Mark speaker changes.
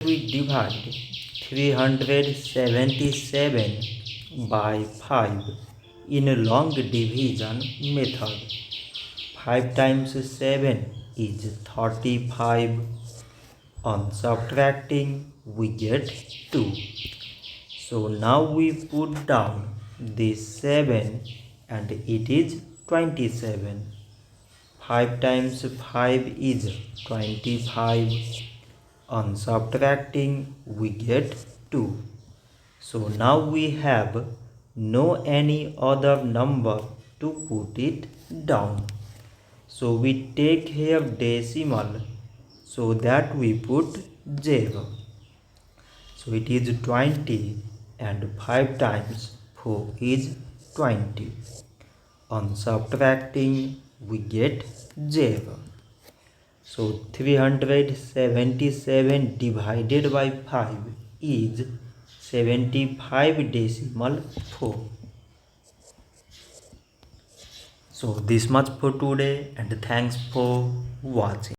Speaker 1: We divide 377 by 5 in a long division method. 5 times 7 is 35. On subtracting, we get 2. So now we put down this 7 and it is 27. 5 times 5 is 25. On subtracting, we get 2. So now we have no any other number to put it down. So we take here decimal so that we put 0. So it is 20 and 5 times 4 is 20. On subtracting, we get 0. So 377 divided by 5 is 75.4. So this much for today and thanks for watching.